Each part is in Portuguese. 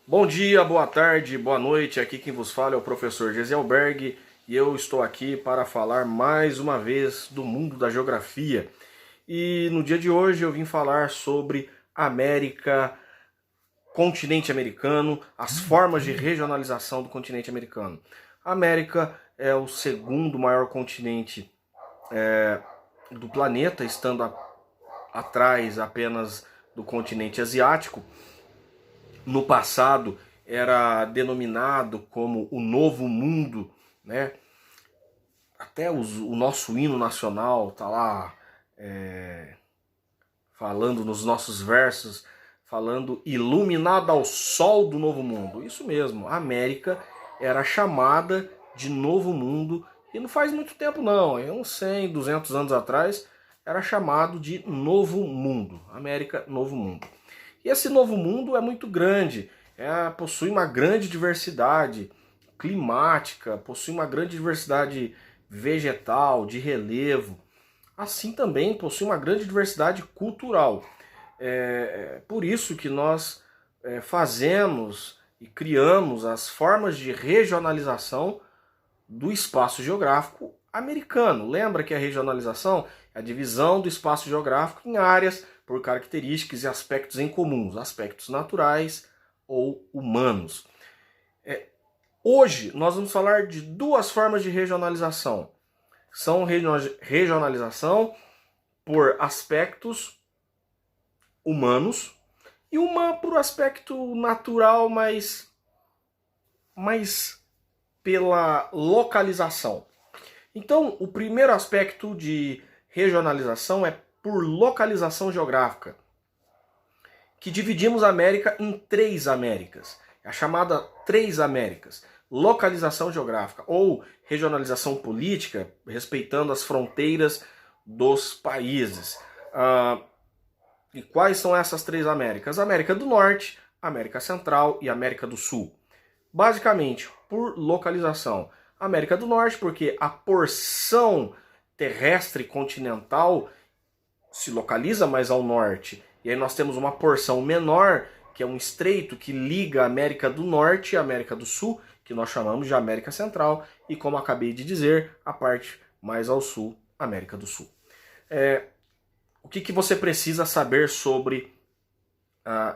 Bom dia, boa tarde, boa noite. Aqui quem vos fala é o professor Geselberg e eu estou aqui para falar mais uma vez do mundo da geografia. E no dia de hoje eu vim falar sobre América, continente americano, as formas de regionalização do continente americano. A América é o segundo maior continente do planeta, estando atrás apenas do continente asiático. No passado era denominado como o Novo Mundo, né? Até o nosso hino nacional tá lá falando nos nossos versos, falando iluminada ao sol do Novo Mundo. Isso mesmo, a América era chamada de Novo Mundo e não faz muito tempo não, uns 100, 200 anos atrás era chamado de Novo Mundo, América Novo Mundo. E esse Novo Mundo é muito grande, possui uma grande diversidade climática, possui uma grande diversidade vegetal, de relevo, assim também possui uma grande diversidade cultural. Por isso que nós fazemos e criamos as formas de regionalização do espaço geográfico americano. Lembra que a regionalização é a divisão do espaço geográfico em áreas por características e aspectos em comuns, aspectos naturais ou humanos. Hoje nós vamos falar de duas formas de regionalização. São regionalização por aspectos humanos e uma por aspecto natural, mas pela localização. Então, o primeiro aspecto de regionalização é por localização geográfica, que dividimos a América em três Américas, a chamada Três Américas. Localização geográfica ou regionalização política, respeitando as fronteiras dos países. E quais são essas três Américas? América do Norte, América Central e América do Sul. Basicamente, por localização. América do Norte, porque a porção terrestre continental se localiza mais ao norte. E aí nós temos uma porção menor, que é um estreito que liga a América do Norte e a América do Sul, que nós chamamos de América Central, e como acabei de dizer, a parte mais ao sul, América do Sul. O que você precisa saber sobre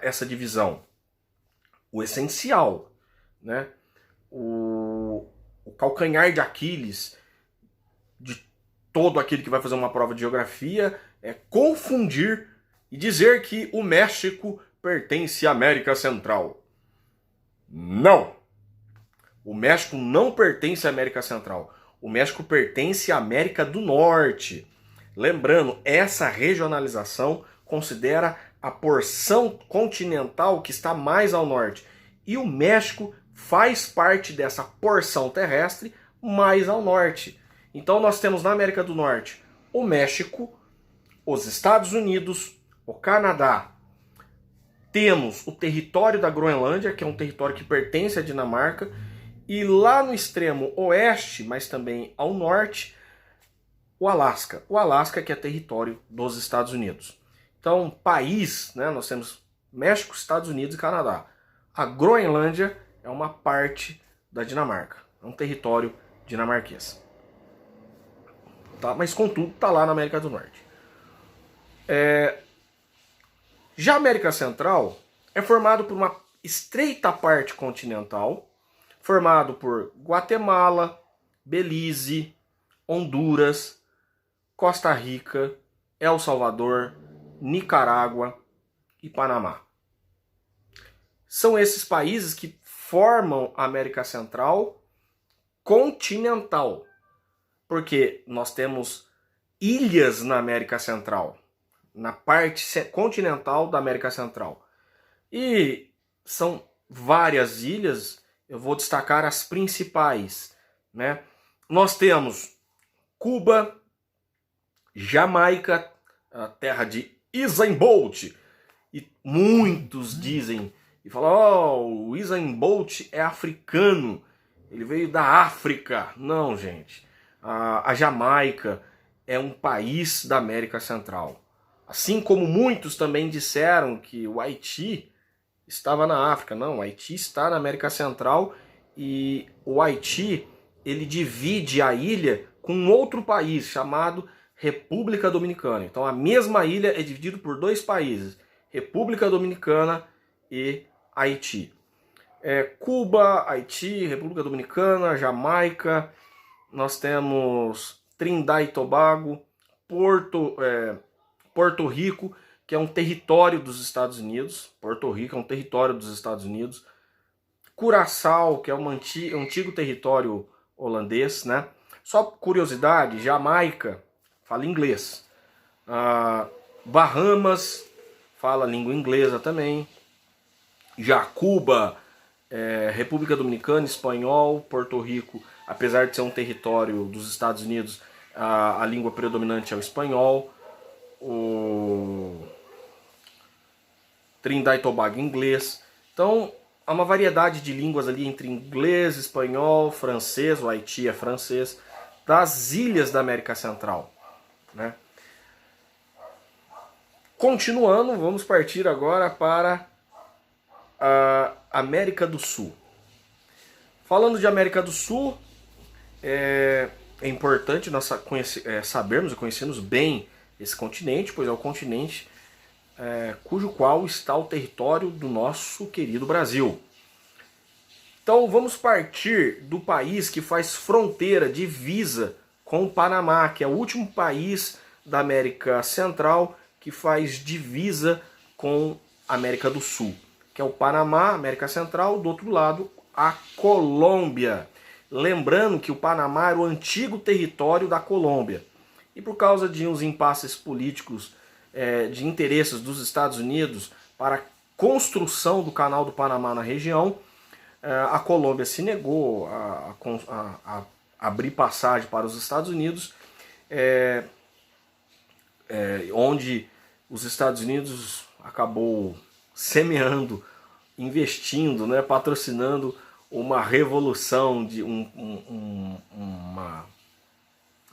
essa divisão? O essencial, né? O calcanhar de Aquiles de todo aquele que vai fazer uma prova de geografia é confundir e dizer que o México pertence à América Central. Não! O México não pertence à América Central. O México pertence à América do Norte. Lembrando, essa regionalização considera a porção continental que está mais ao norte. E o México faz parte dessa porção terrestre mais ao norte. Então nós temos na América do Norte o México, os Estados Unidos, o Canadá. Temos o território da Groenlândia, que é um território que pertence à Dinamarca, e lá no extremo oeste, mas também ao norte, o Alasca. O Alasca que é território dos Estados Unidos. Então, país, né, nós temos México, Estados Unidos e Canadá. A Groenlândia é uma parte da Dinamarca, é um território dinamarquês. Tá? Mas, contudo, está lá na América do Norte. Já a América Central é formado por uma estreita parte continental, formado por Guatemala, Belize, Honduras, Costa Rica, El Salvador, Nicarágua e Panamá. São esses países que formam a América Central continental, porque nós temos ilhas na América Central, na parte continental da América Central. E são várias ilhas, eu vou destacar as principais, né? Nós temos Cuba, Jamaica, a terra de Usain Bolt, e muitos dizem e falam: o Usain Bolt é africano, ele veio da África. Não, gente. A Jamaica é um país da América Central. Assim como muitos também disseram que o Haiti estava na África. Não, o Haiti está na América Central e o Haiti, ele divide a ilha com outro país chamado República Dominicana. Então a mesma ilha é dividida por dois países, República Dominicana e Haiti. Cuba, Haiti, República Dominicana, Jamaica, nós temos Trindade e Tobago, Porto Rico, que é um território dos Estados Unidos. Porto Rico é um território dos Estados Unidos. Curaçao, que é um antigo território holandês, né? Só curiosidade, Jamaica fala inglês. Bahamas fala língua inglesa também. Já Cuba, República Dominicana, espanhol. Porto Rico, apesar de ser um território dos Estados Unidos, a língua predominante é o espanhol. O Trindade e Tobago inglês. Então, há uma variedade de línguas ali entre inglês, espanhol, francês, o Haiti é francês, das ilhas da América Central, né? Continuando, vamos partir agora para a América do Sul. Falando de América do Sul, é importante nós sabermos e conhecermos bem esse continente, pois é o continente cujo qual está o território do nosso querido Brasil. Então vamos partir do país que faz fronteira, divisa com o Panamá, que é o último país da América Central que faz divisa com a América do Sul, que é o Panamá, América Central, do outro lado a Colômbia. Lembrando que o Panamá era o antigo território da Colômbia. E por causa de uns impasses políticos de interesses dos Estados Unidos para a construção do Canal do Panamá na região, a Colômbia se negou a abrir passagem para os Estados Unidos, onde os Estados Unidos acabou semeando, investindo, né, patrocinando uma revolução, de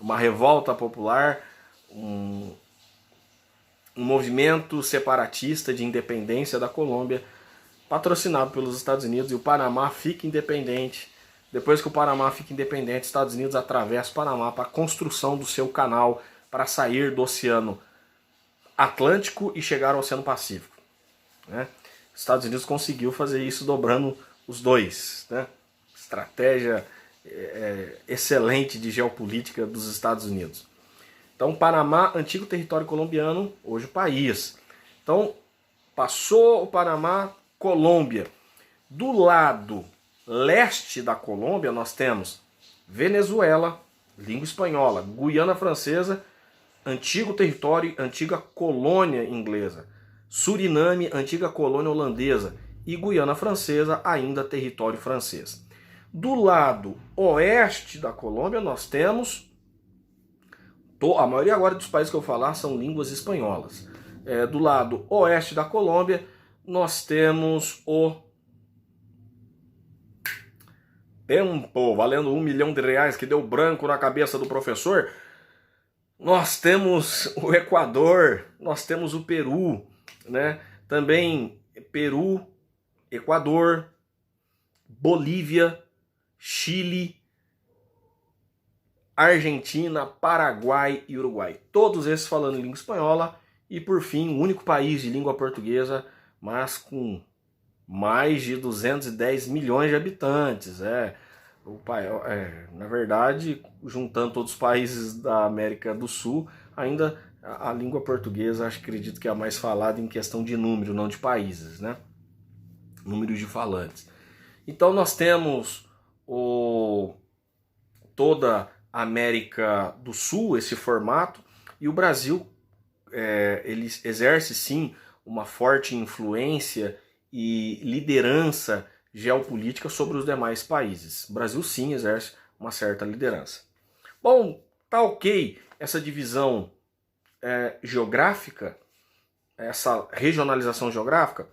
uma revolta popular, um movimento separatista de independência da Colômbia, patrocinado pelos Estados Unidos, e o Panamá fica independente. Depois que o Panamá fica independente, os Estados Unidos atravessam o Panamá para a construção do seu canal para sair do Oceano Atlântico e chegar ao Oceano Pacífico, né? Os Estados Unidos conseguiu fazer isso dobrando os dois, né? Estratégia excelente de geopolítica dos Estados Unidos. Então, Panamá, antigo território colombiano, hoje o país. Então, passou o Panamá, Colômbia. Do lado leste da Colômbia, nós temos Venezuela, língua espanhola, Guiana Francesa, antigo território, antiga colônia inglesa, Suriname, antiga colônia holandesa, e Guiana Francesa, ainda território francês. Do lado oeste da Colômbia, nós temos... A maioria agora dos países que eu falar são línguas espanholas. Do lado oeste da Colômbia, nós temos o tempo, valendo R$1 milhão, que deu branco na cabeça do professor. Nós temos o Equador, nós temos o Peru, né? Também Peru, Equador, Bolívia, Chile, Argentina, Paraguai e Uruguai. Todos esses falando em língua espanhola. E por fim, o único país de língua portuguesa, mas com mais de 210 milhões de habitantes. Na verdade, juntando todos os países da América do Sul, ainda a língua portuguesa, acredito que é a mais falada em questão de número, não de países, né? Números de falantes. Então nós temos toda a América do Sul, esse formato, e o Brasil ele exerce sim uma forte influência e liderança geopolítica sobre os demais países. O Brasil sim exerce uma certa liderança. Bom, tá ok essa divisão geográfica, essa regionalização geográfica.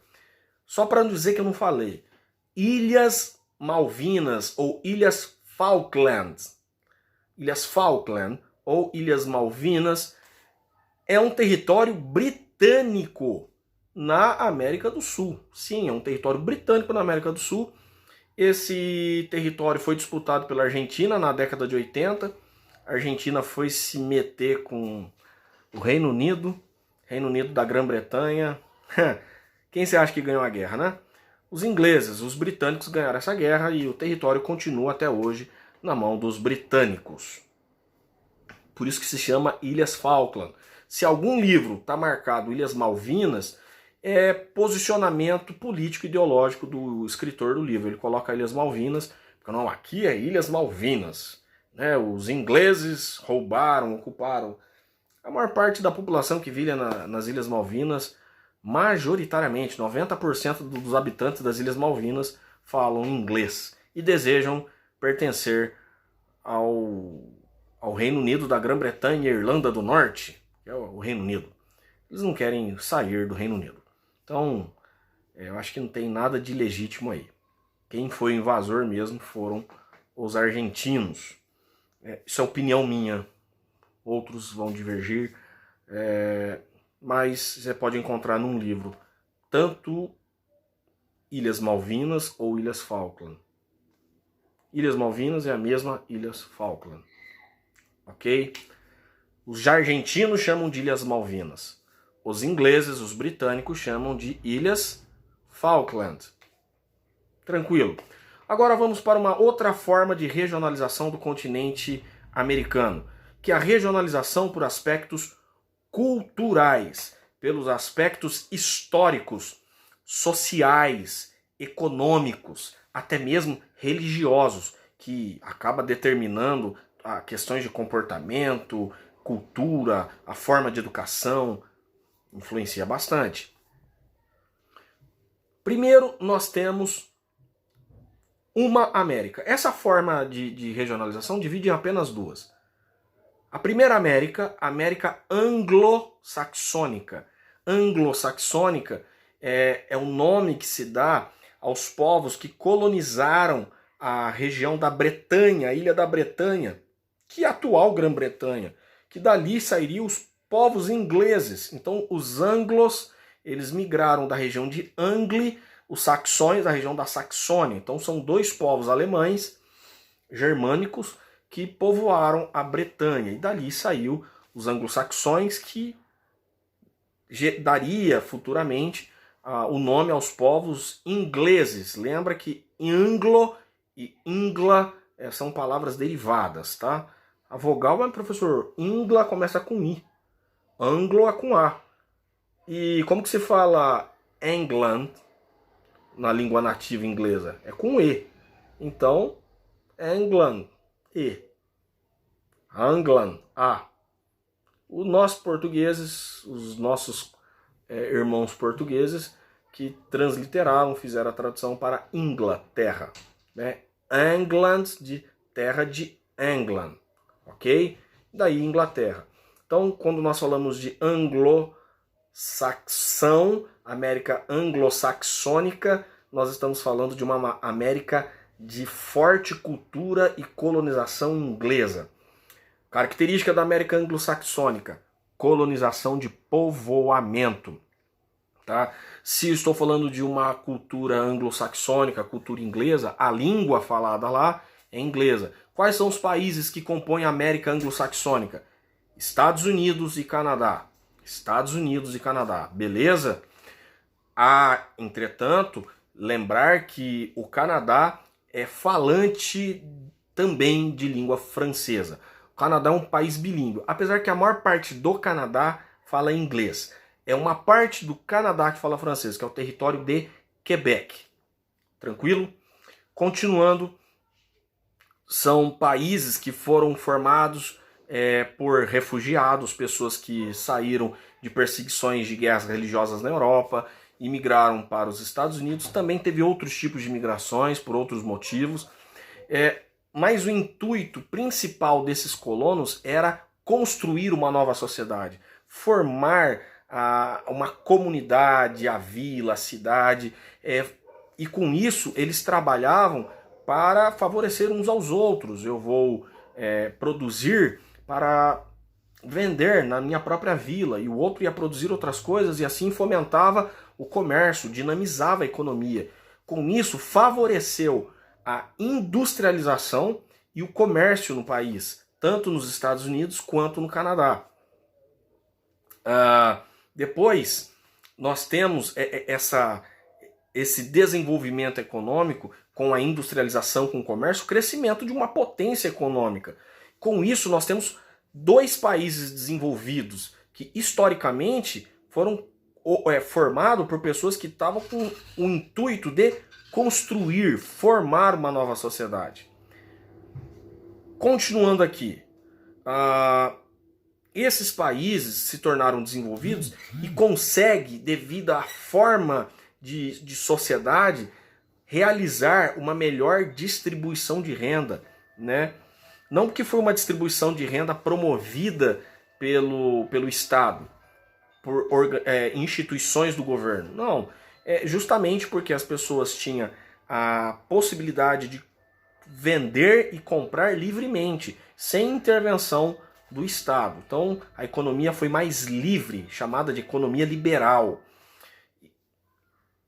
Só para não dizer que eu não falei, Ilhas Malvinas ou Ilhas Falklands, Ilhas Falkland ou Ilhas Malvinas é um território britânico. na América do Sul. Sim, é um território britânico na América do Sul. Esse território foi disputado pela Argentina na década de 80. A Argentina foi se meter com o Reino Unido da Grã-Bretanha. Quem você acha que ganhou a guerra, né? Os ingleses, os britânicos ganharam essa guerra e o território continua até hoje na mão dos britânicos. Por isso que se chama Ilhas Falkland. Se algum livro está marcado Ilhas Malvinas, é posicionamento político e ideológico do escritor do livro. Ele coloca Ilhas Malvinas, porque não, aqui é Ilhas Malvinas. Né? Os ingleses roubaram, ocuparam. A maior parte da população que vive nas Ilhas Malvinas, majoritariamente, 90% dos habitantes das Ilhas Malvinas falam inglês e desejam pertencer ao Reino Unido da Grã-Bretanha e Irlanda do Norte, que é o Reino Unido. Eles não querem sair do Reino Unido. Então, eu acho que não tem nada de legítimo aí. Quem foi invasor mesmo foram os argentinos. Isso é opinião minha. Outros vão divergir. Mas você pode encontrar num livro tanto Ilhas Malvinas ou Ilhas Falkland. Ilhas Malvinas é a mesma Ilhas Falkland. Ok? Os argentinos chamam de Ilhas Malvinas. Os ingleses, os britânicos, chamam de Ilhas Falkland. Tranquilo. Agora vamos para uma outra forma de regionalização do continente americano, que é a regionalização por aspectos culturais, pelos aspectos históricos, sociais, econômicos, até mesmo religiosos, que acaba determinando questões de comportamento, cultura, a forma de educação, influencia bastante. Primeiro, nós temos uma América. Essa forma de regionalização divide em apenas duas. A primeira América, a América anglo-saxônica. Anglo-saxônica é o nome que se dá aos povos que colonizaram a região da Bretanha, a ilha da Bretanha, que é a atual Grã-Bretanha, que dali sairiam os povos ingleses. Então os anglos, eles migraram da região de Angli, os saxões da região da Saxônia. Então são dois povos alemães, germânicos, que povoaram a Bretanha. E dali saiu os anglo-saxões, que daria futuramente o nome aos povos ingleses. Lembra que anglo e ingla são palavras derivadas, tá? A vogal, mas professor, ingla começa com I. Anglo é com A. E como que se fala England na língua nativa inglesa? É com E. Então, England, E. Anglan, A. Os nossos portugueses, os nossos irmãos portugueses, que transliteraram, fizeram a tradução para Inglaterra. Né? England, de terra de England. Ok? Daí Inglaterra. Então, quando nós falamos de anglo-saxão, América anglo-saxônica, nós estamos falando de uma América de forte cultura e colonização inglesa. Característica da América anglo-saxônica: colonização de povoamento. Tá? Se estou falando de uma cultura anglo-saxônica, cultura inglesa, a língua falada lá é inglesa. Quais são os países que compõem a América anglo-saxônica? Estados Unidos e Canadá. Estados Unidos e Canadá, beleza? Entretanto, lembrar que o Canadá é falante também de língua francesa. O Canadá é um país bilíngue, apesar que a maior parte do Canadá fala inglês. É uma parte do Canadá que fala francês, que é o território de Quebec. Tranquilo? Continuando, são países que foram formados por refugiados, pessoas que saíram de perseguições de guerras religiosas na Europa e migraram para os Estados Unidos. Também teve outros tipos de migrações por outros motivos. Mas o intuito principal desses colonos era construir uma nova sociedade, formar uma comunidade, a vila, a cidade, e com isso eles trabalhavam para favorecer uns aos outros. Eu vou produzir para vender na minha própria vila, e o outro ia produzir outras coisas, e assim fomentava o comércio, dinamizava a economia. Com isso, favoreceu a industrialização e o comércio no país, tanto nos Estados Unidos quanto no Canadá. Depois, nós temos esse desenvolvimento econômico com a industrialização, com o comércio, o crescimento de uma potência econômica. Com isso, nós temos dois países desenvolvidos que, historicamente, foram formados por pessoas que estavam com o intuito de construir, formar uma nova sociedade. Continuando aqui, esses países se tornaram desenvolvidos e conseguem, devido à forma de sociedade, realizar uma melhor distribuição de renda, né? Não porque foi uma distribuição de renda promovida pelo Estado, por instituições do governo. Não, justamente porque as pessoas tinham a possibilidade de vender e comprar livremente, sem intervenção do Estado. Então a economia foi mais livre, chamada de economia liberal.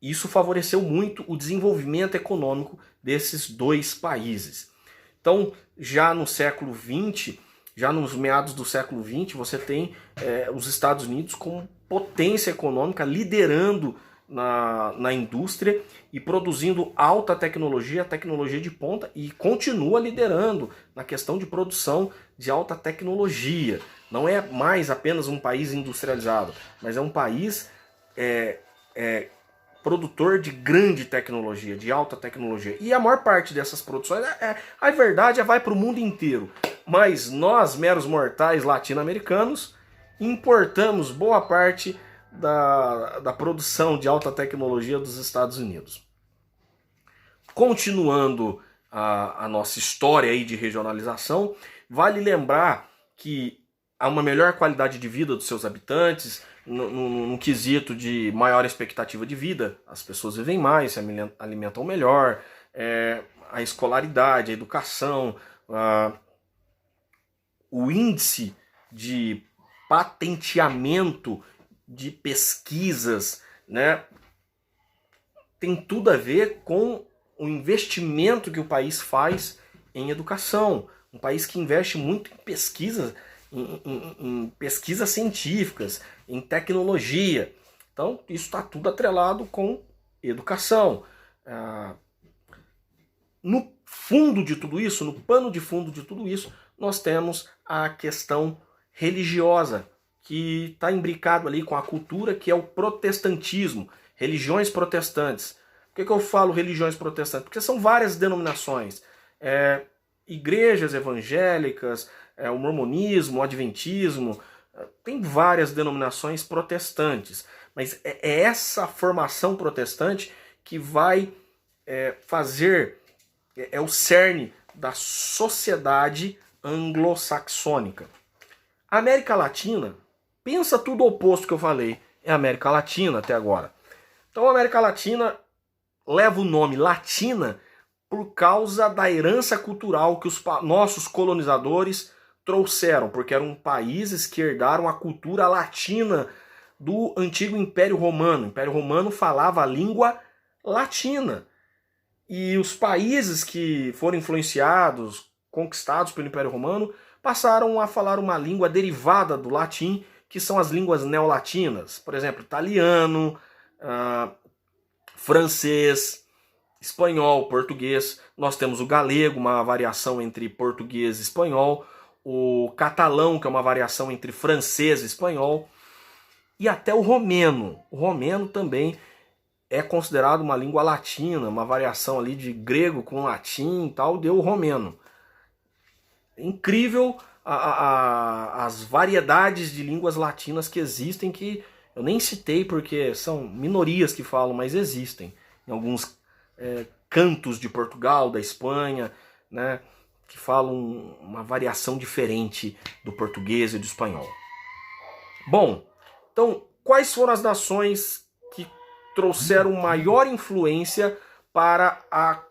Isso favoreceu muito o desenvolvimento econômico desses dois países. Então, já no século XX, já nos meados do século XX, você tem os Estados Unidos como potência econômica, liderando na indústria e produzindo alta tecnologia, tecnologia de ponta, e continua liderando na questão de produção de alta tecnologia. Não é mais apenas um país industrializado, mas é um país produtor de grande tecnologia, de alta tecnologia. E a maior parte dessas produções, a verdade, vai para o mundo inteiro. Mas nós, meros mortais latino-americanos, importamos boa parte da produção de alta tecnologia dos Estados Unidos. Continuando a nossa história aí de regionalização, vale lembrar que há uma melhor qualidade de vida dos seus habitantes, no quesito de maior expectativa de vida, as pessoas vivem mais, se alimentam melhor, a escolaridade, a educação, o índice de patenteamento de pesquisas, né, tem tudo a ver com o investimento que o país faz em educação. Um país que investe muito em pesquisas, em pesquisas científicas, em tecnologia. Então, isso está tudo atrelado com educação. No fundo de tudo isso, no pano de fundo de tudo isso, nós temos a questão religiosa, que está imbricado ali com a cultura, que é o protestantismo, religiões protestantes. Por que eu falo religiões protestantes? Porque são várias denominações. Igrejas evangélicas, o mormonismo, o adventismo, tem várias denominações protestantes, mas é essa formação protestante que vai fazer, o cerne da sociedade anglo-saxônica. A América Latina, pensa tudo o oposto que eu falei, é a América Latina até agora. Então a América Latina leva o nome Latina por causa da herança cultural que os nossos colonizadores trouxeram, porque eram países que herdaram a cultura latina do antigo Império Romano. O Império Romano falava a língua latina. E os países que foram influenciados, conquistados pelo Império Romano, passaram a falar uma língua derivada do latim, que são as línguas neolatinas. Por exemplo, italiano, francês, espanhol, português. Nós temos o galego, uma variação entre português e espanhol. O catalão, que é uma variação entre francês e espanhol. E até o romeno. O romeno também é considerado uma língua latina, uma variação ali de grego com latim e tal, deu o romeno. Incrível as variedades de línguas latinas que existem, que eu nem citei porque são minorias que falam, mas existem. Em alguns cantos de Portugal, da Espanha, né, que falam uma variação diferente do português e do espanhol. Bom, então, quais foram as nações que trouxeram maior influência para a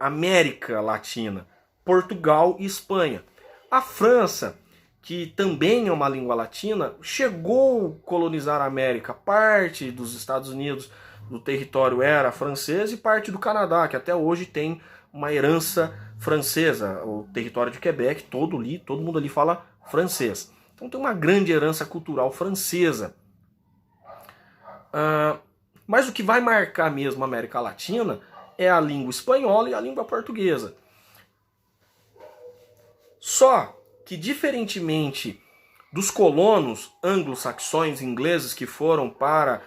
América Latina? Portugal e Espanha. A França que também é uma língua latina, chegou a colonizar a América. Parte dos Estados Unidos, do território era francês, e parte do Canadá, que até hoje tem uma herança francesa. O território de Quebec, todo mundo ali fala francês. Então tem uma grande herança cultural francesa. Mas o que vai marcar mesmo a América Latina é a língua espanhola e a língua portuguesa. Só que, diferentemente dos colonos anglo-saxões ingleses que foram para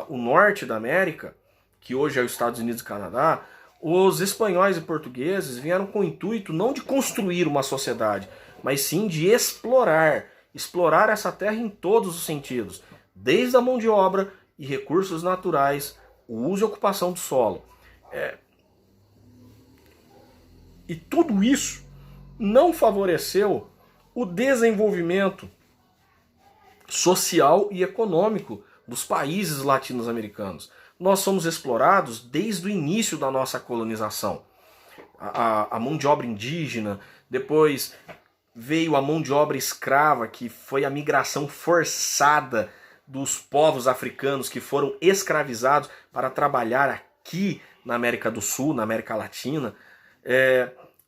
o norte da América, que hoje é os Estados Unidos e Canadá, os espanhóis e portugueses vieram com o intuito não de construir uma sociedade, mas sim de explorar essa terra em todos os sentidos, desde a mão de obra e recursos naturais, o uso e ocupação do solo. E tudo isso não favoreceu o desenvolvimento social e econômico dos países latino-americanos. Nós somos explorados desde o início da nossa colonização. A mão de obra indígena, depois veio a mão de obra escrava, que foi a migração forçada dos povos africanos que foram escravizados para trabalhar aqui na América do Sul, na América Latina.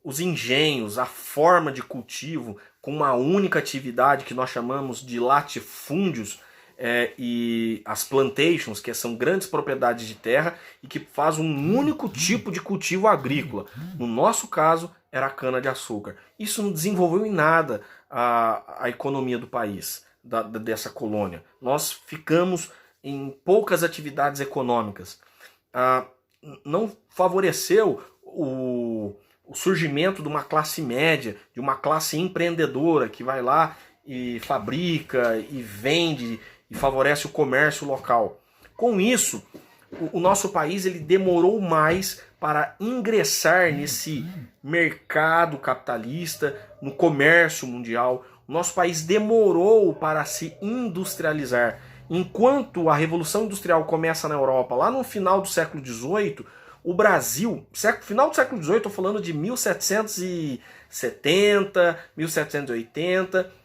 Os engenhos, a forma de cultivo com uma única atividade que nós chamamos de latifúndios, e as plantations, que são grandes propriedades de terra e que faz um único tipo de cultivo agrícola. No nosso caso, era a cana-de-açúcar. Isso não desenvolveu em nada a economia do país, dessa colônia. Nós ficamos em poucas atividades econômicas. Não favoreceu o surgimento de uma classe média, de uma classe empreendedora que vai lá e fabrica e vende e favorece o comércio local. Com isso, o nosso país ele demorou mais para ingressar nesse mercado capitalista, no comércio mundial. O nosso país demorou para se industrializar. Enquanto a Revolução Industrial começa na Europa, lá no final do século XVIII, o Brasil, final do século XVIII, estou falando de 1770, 1780,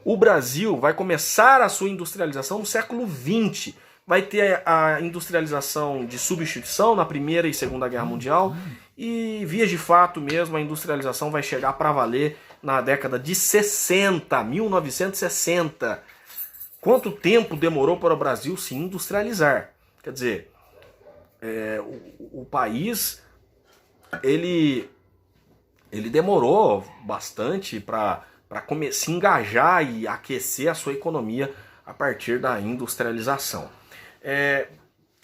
o Brasil vai começar a sua industrialização no século XX. Vai ter a industrialização de substituição na Primeira e Segunda Guerra Mundial, e, via de fato mesmo, a industrialização vai chegar para valer na década de 60, 1960. Quanto tempo demorou para o Brasil se industrializar? Quer dizer, o país ele demorou bastante para se engajar e aquecer a sua economia a partir da industrialização.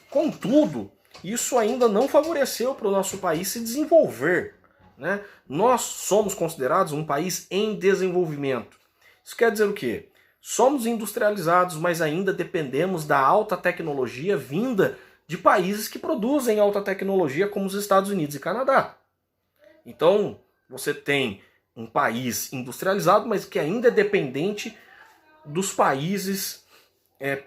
Contudo, isso ainda não favoreceu para o nosso país se desenvolver, né? Nós somos considerados um país em desenvolvimento. Isso quer dizer o quê? Somos industrializados, mas ainda dependemos da alta tecnologia vinda de países que produzem alta tecnologia, como os Estados Unidos e Canadá. Então, você tem um país industrializado, mas que ainda é dependente dos países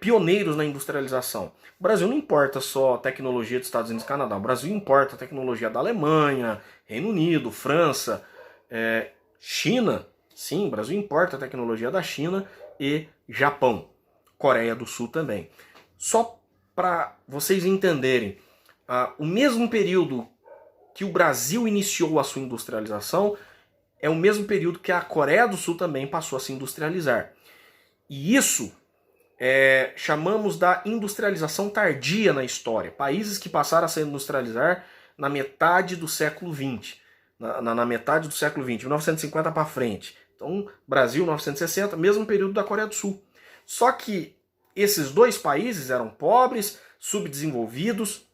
pioneiros na industrialização. O Brasil não importa só a tecnologia dos Estados Unidos e Canadá. O Brasil importa a tecnologia da Alemanha, Reino Unido, França, China. Sim, o Brasil importa a tecnologia da China e Japão. Coreia do Sul também. Só para vocês entenderem, o mesmo período que o Brasil iniciou a sua industrialização é o mesmo período que a Coreia do Sul também passou a se industrializar. E isso chamamos da industrialização tardia na história. Países que passaram a se industrializar na metade do século XX. Na metade do século XX, 1950 para frente. Então, Brasil, 1960, mesmo período da Coreia do Sul. Só que esses dois países eram pobres, subdesenvolvidos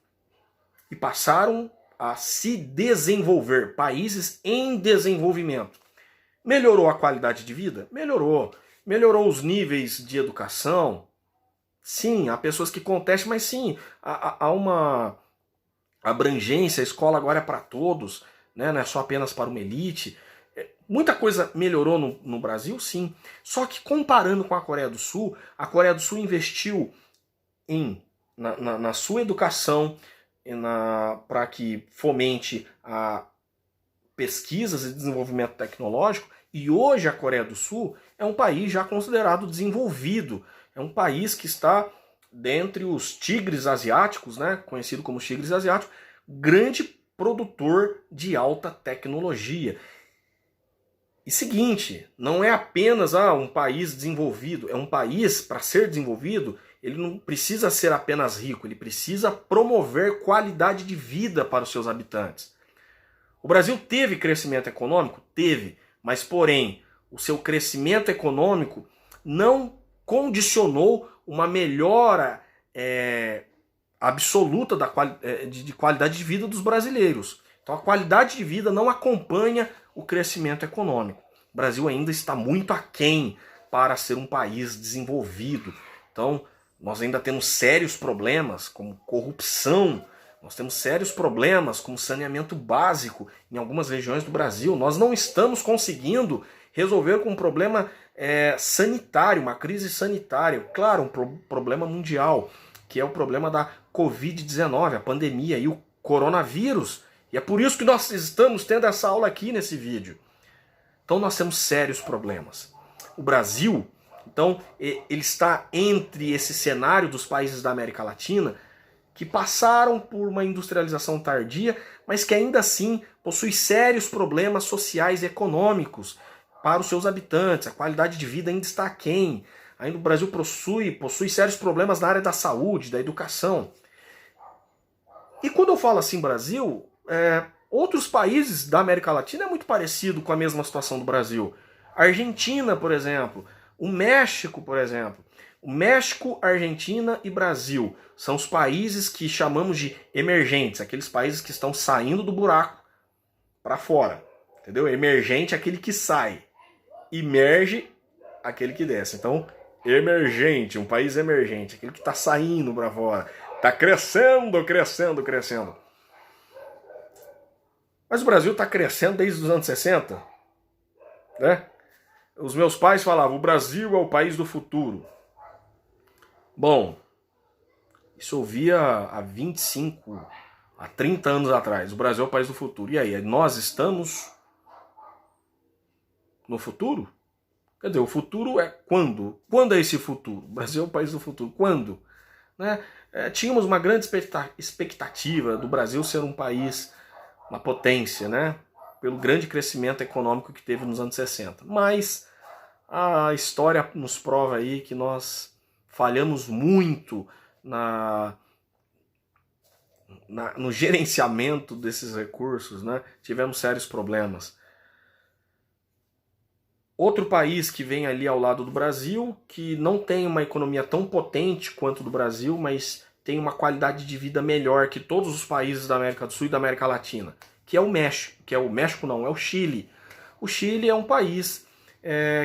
e passaram a se desenvolver. Países em desenvolvimento. Melhorou a qualidade de vida? Melhorou. Melhorou os níveis de educação? Sim, há pessoas que contestam, mas sim, há uma abrangência, a escola agora é para todos, né? Não é só apenas para uma elite. Muita coisa melhorou no Brasil, sim. Só que comparando com a Coreia do Sul investiu na sua educação para que fomente pesquisas e desenvolvimento tecnológico, E hoje a Coreia do Sul é um país já considerado desenvolvido, é um país que está dentre os tigres asiáticos, né, conhecido como tigres asiáticos, grande produtor de alta tecnologia. E seguinte, não é apenas um país desenvolvido, é um país, para ser desenvolvido, ele não precisa ser apenas rico, ele precisa promover qualidade de vida para os seus habitantes. O Brasil teve crescimento econômico? Teve, mas porém, o seu crescimento econômico não condicionou uma melhora absoluta de qualidade de vida dos brasileiros. Então a qualidade de vida não acompanha o crescimento econômico. O Brasil ainda está muito aquém para ser um país desenvolvido. Então nós ainda temos sérios problemas como corrupção, nós temos sérios problemas como saneamento básico em algumas regiões do Brasil. Nós não estamos conseguindo resolver com um problema sanitário, uma crise sanitária. Claro, um problema mundial, que é o problema da Covid-19, a pandemia e o coronavírus. E é por isso que nós estamos tendo essa aula aqui nesse vídeo. Então nós temos sérios problemas. O Brasil, então, ele está entre esse cenário dos países da América Latina que passaram por uma industrialização tardia, mas que ainda assim possui sérios problemas sociais e econômicos para os seus habitantes. A qualidade de vida ainda está aquém. Ainda o Brasil possui sérios problemas na área da saúde, da educação. E quando eu falo assim Brasil, outros países da América Latina é muito parecido com a mesma situação do Brasil. A Argentina, por exemplo, o México, por exemplo. O México, Argentina e Brasil são os países que chamamos de emergentes, aqueles países que estão saindo do buraco para fora. Entendeu? Emergente é aquele que sai. Emerge, aquele que desce. Então, emergente, um país emergente, aquele que está saindo para fora. Está crescendo, crescendo, crescendo. Mas o Brasil está crescendo desde os anos 60. Né? Os meus pais falavam, o Brasil é o país do futuro. Bom, isso eu via há 25, há 30 anos atrás. O Brasil é o país do futuro. E aí, nós estamos no futuro? Quer dizer, o futuro é quando? Quando é esse futuro? O Brasil é o país do futuro. Quando? Né? Tínhamos uma grande expectativa do Brasil ser um país, uma potência, né? Pelo grande crescimento econômico que teve nos anos 60. Mas a história nos prova aí que nós falhamos muito no gerenciamento desses recursos, né? Tivemos sérios problemas. Outro país que vem ali ao lado do Brasil, que não tem uma economia tão potente quanto do Brasil, mas tem uma qualidade de vida melhor que todos os países da América do Sul e da América Latina, que é o México, é o Chile. O Chile é um país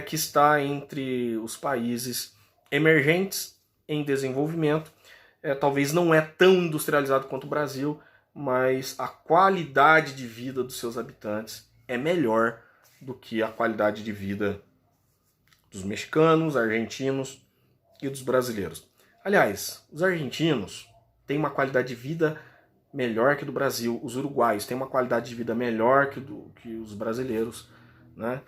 que está entre os países emergentes em desenvolvimento. Talvez não é tão industrializado quanto o Brasil, mas a qualidade de vida dos seus habitantes é melhor do que a qualidade de vida dos mexicanos, argentinos e dos brasileiros. Aliás, os argentinos têm uma qualidade de vida melhor que do Brasil, os uruguaios têm uma qualidade de vida melhor que os brasileiros, né?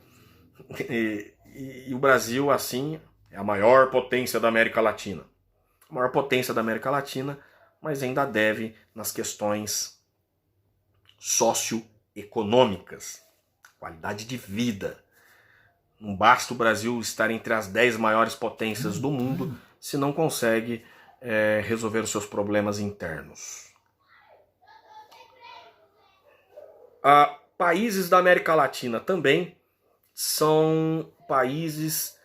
E o Brasil, assim, é a maior potência da América Latina. A maior potência da América Latina, mas ainda deve nas questões socioeconômicas. Qualidade de vida. Não basta o Brasil estar entre as 10 maiores potências do mundo se não consegue resolver os seus problemas internos. Países da América Latina também são países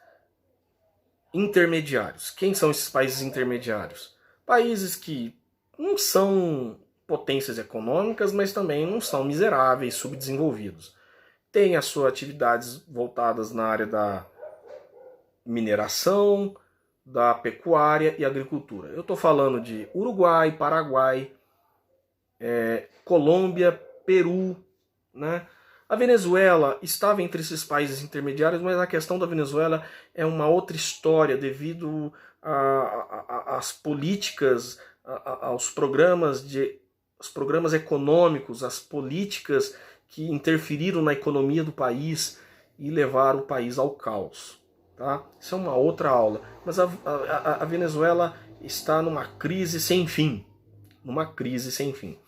intermediários. Quem são esses países intermediários? Países que não são potências econômicas, mas também não são miseráveis, subdesenvolvidos. Têm as suas atividades voltadas na área da mineração, da pecuária e agricultura. Eu estou falando de Uruguai, Paraguai, Colômbia, Peru, né? A Venezuela estava entre esses países intermediários, mas a questão da Venezuela é uma outra história devido às políticas, aos programas econômicos, às políticas que interferiram na economia do país e levar o país ao caos. Tá? Isso é uma outra aula. Mas a Venezuela está numa crise sem fim. Numa crise sem fim.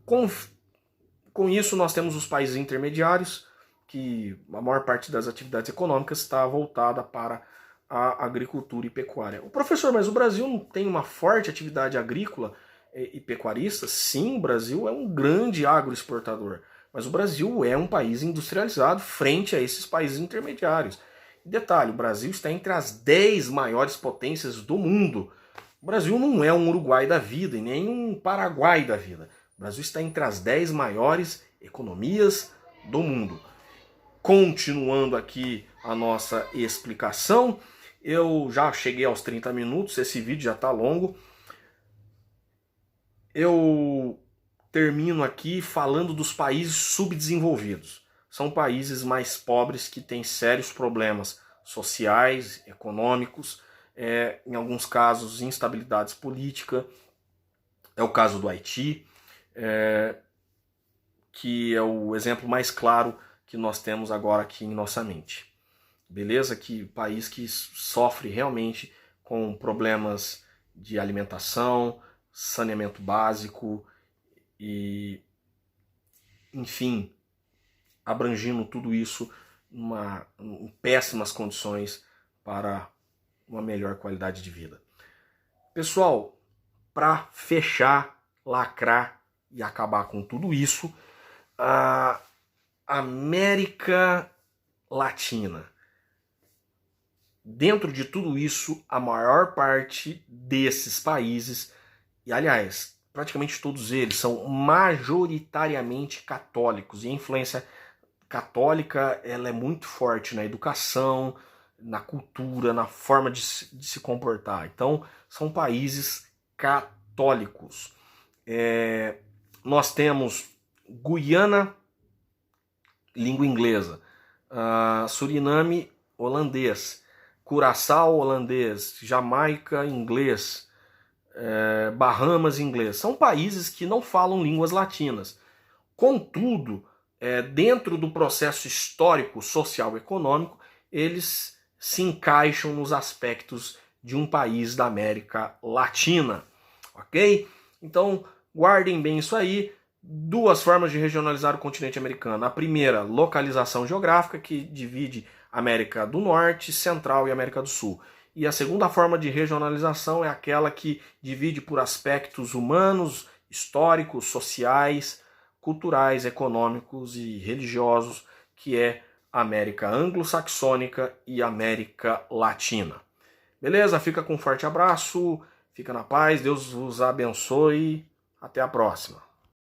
Com isso, nós temos os países intermediários, que a maior parte das atividades econômicas está voltada para a agricultura e pecuária. O professor, mas o Brasil não tem uma forte atividade agrícola e pecuarista? Sim, o Brasil é um grande agroexportador, mas o Brasil é um país industrializado frente a esses países intermediários. Detalhe, o Brasil está entre as 10 maiores potências do mundo. O Brasil não é um Uruguai da vida e nem um Paraguai da vida. O Brasil está entre as 10 maiores economias do mundo. Continuando aqui a nossa explicação, eu já cheguei aos 30 minutos, esse vídeo já está longo. Eu termino aqui falando dos países subdesenvolvidos. São países mais pobres que têm sérios problemas sociais, econômicos, em alguns casos instabilidade política. É o caso do Haiti, que é o exemplo mais claro que nós temos agora aqui em nossa mente. Beleza? Que país que sofre realmente com problemas de alimentação, saneamento básico e, enfim, abrangindo tudo isso em péssimas condições para uma melhor qualidade de vida. Pessoal, para fechar, lacrar e acabar com tudo isso, a América Latina. Dentro de tudo isso, a maior parte desses países, e aliás, praticamente todos eles, são majoritariamente católicos, e a influência católica ela é muito forte na educação, na cultura, na forma de se comportar. Então, são países católicos. Nós temos Guiana, língua inglesa, Suriname, holandês, Curaçao, holandês, Jamaica, inglês, Bahamas, inglês. São países que não falam línguas latinas. Contudo, dentro do processo histórico, social e econômico, eles se encaixam nos aspectos de um país da América Latina. Ok? Então, guardem bem isso aí. Duas formas de regionalizar o continente americano. A primeira, localização geográfica, que divide América do Norte, Central e América do Sul. E a segunda forma de regionalização é aquela que divide por aspectos humanos, históricos, sociais, culturais, econômicos e religiosos, que é a América anglo-saxônica e América Latina. Beleza? Fica com um forte abraço, fica na paz, Deus vos abençoe, até a próxima.